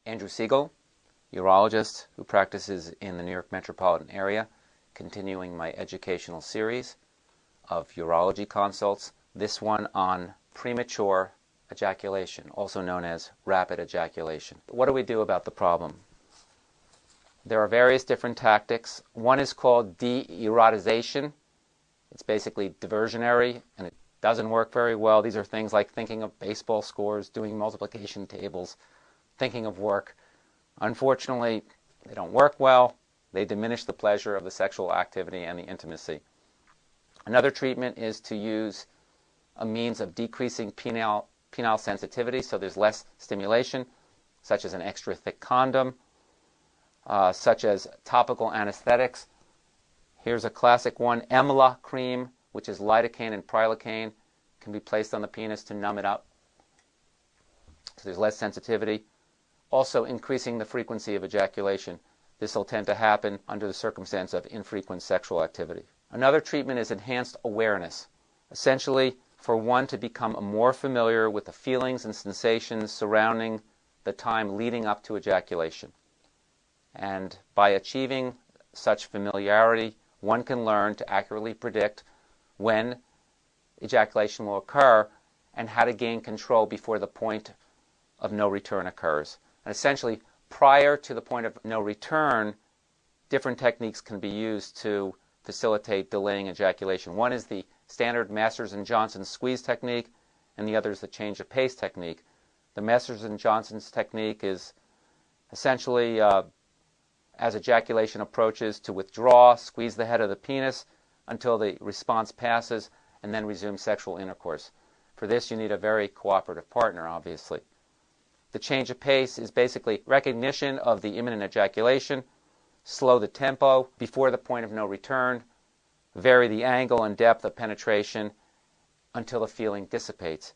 Andrew Siegel, urologist who practices in the New York metropolitan area, continuing my educational series of urology consults, this one on premature ejaculation, also known as rapid ejaculation. What do we do about the problem? There are various different tactics. One is called de-erotization. It's basically diversionary, and it doesn't work very well. These are things like thinking of baseball scores, doing multiplication tables, thinking of work. Unfortunately, they don't work well. They diminish the pleasure of the sexual activity and the intimacy. Another treatment is to use a means of decreasing penile sensitivity, so there's less stimulation, such as an extra thick condom, such as topical anesthetics. Here's a classic one, Emla cream, which is lidocaine and prilocaine, can be placed on the penis to numb it up, so there's less sensitivity. Also increasing the frequency of ejaculation. This will tend to happen under the circumstance of infrequent sexual activity. Another treatment is enhanced awareness, essentially for one to become more familiar with the feelings and sensations surrounding the time leading up to ejaculation. And by achieving such familiarity, one can learn to accurately predict when ejaculation will occur and how to gain control before the point of no return occurs. And essentially, prior to the point of no return, different techniques can be used to facilitate delaying ejaculation. One is the standard Masters and Johnson squeeze technique, and the other is the change of pace technique. The Masters and Johnson's technique is essentially, as ejaculation approaches, to withdraw, squeeze the head of the penis until the response passes, and then resume sexual intercourse. For this, you need a very cooperative partner, obviously. The change of pace is basically recognition of the imminent ejaculation, slow the tempo before the point of no return, vary the angle and depth of penetration until the feeling dissipates.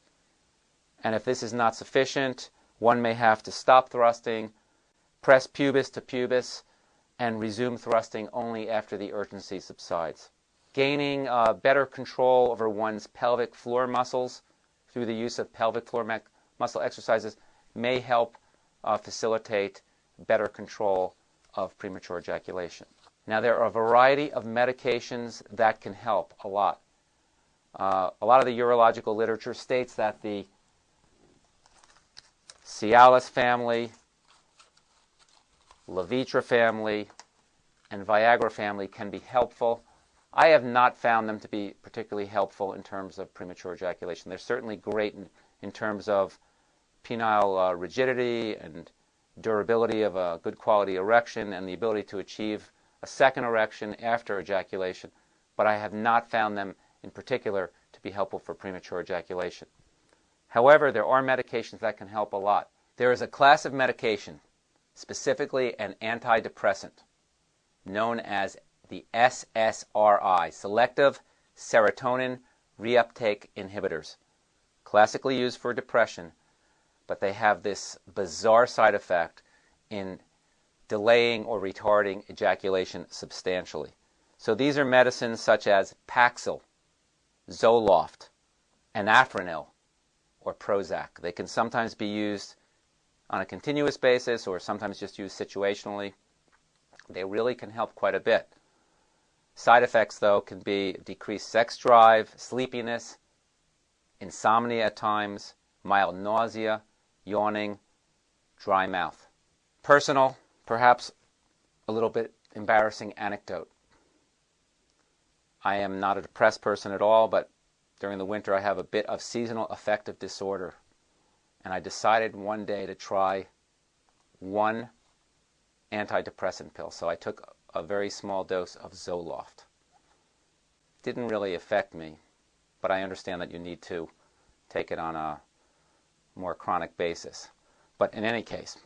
And if this is not sufficient, one may have to stop thrusting, press pubis to pubis, and resume thrusting only after the urgency subsides. Gaining better control over one's pelvic floor muscles through the use of pelvic floor muscle exercises may help facilitate better control of premature ejaculation. Now, there are a variety of medications that can help a lot. A lot of the urological literature states that the Cialis family, Levitra family, and Viagra family can be helpful. I have not found them to be particularly helpful in terms of premature ejaculation. They're certainly great in terms of penile rigidity and durability of a good quality erection and the ability to achieve a second erection after ejaculation, but I have not found them in particular to be helpful for premature ejaculation. However, there are medications that can help a lot. There is a class of medication, specifically an antidepressant, known as the SSRI, selective serotonin reuptake inhibitors, classically used for depression, but they have this bizarre side effect in delaying or retarding ejaculation substantially. So these are medicines such as Paxil, Zoloft, Anafranil, or Prozac. They can sometimes be used on a continuous basis or sometimes just used situationally. They really can help quite a bit. Side effects, though, can be decreased sex drive, sleepiness, insomnia at times, mild nausea, yawning, dry mouth. Personal, perhaps a little bit embarrassing anecdote. I am not a depressed person at all, but during the winter I have a bit of seasonal affective disorder. And I decided one day to try one antidepressant pill. So I took a very small dose of Zoloft. Didn't really affect me, but I understand that you need to take it on a more chronic basis. But in any case,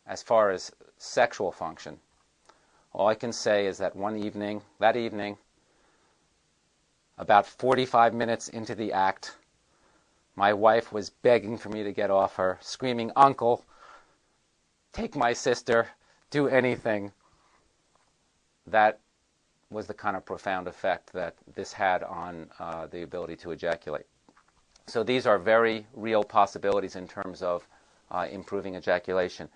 as far as sexual function, all I can say is that that evening, about 45 minutes into the act, my wife was begging for me to get off her, screaming, "Uncle, take my sister, do anything." That was the kind of profound effect that this had on the ability to ejaculate. So these are very real possibilities in terms of improving ejaculation.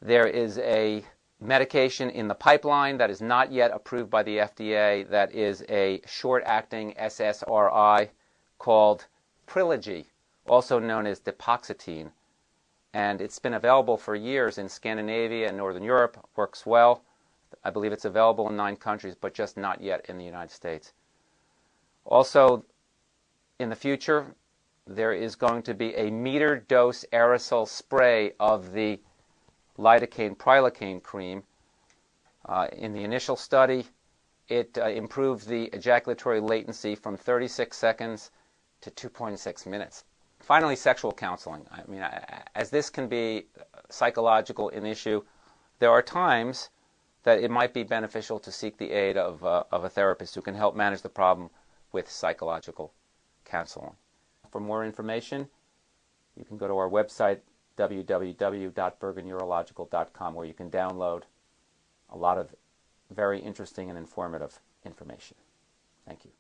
There is a medication in the pipeline that is not yet approved by the FDA that is a short-acting SSRI called Prilogy, also known as Depoxetine. And it's been available for years in Scandinavia and Northern Europe, works well. I believe it's available in 9 countries, but just not yet in the United States. Also, in the future, there is going to be a metered-dose aerosol spray of the lidocaine-prilocaine cream. In the initial study, it improved the ejaculatory latency from 36 seconds to 2.6 minutes. Finally, sexual counseling. I mean, as this can be psychological in issue, there are times that it might be beneficial to seek the aid of a therapist who can help manage the problem with psychological counseling. For more information, you can go to our website, www.bergenurological.com, where you can download a lot of very interesting and informative information. Thank you.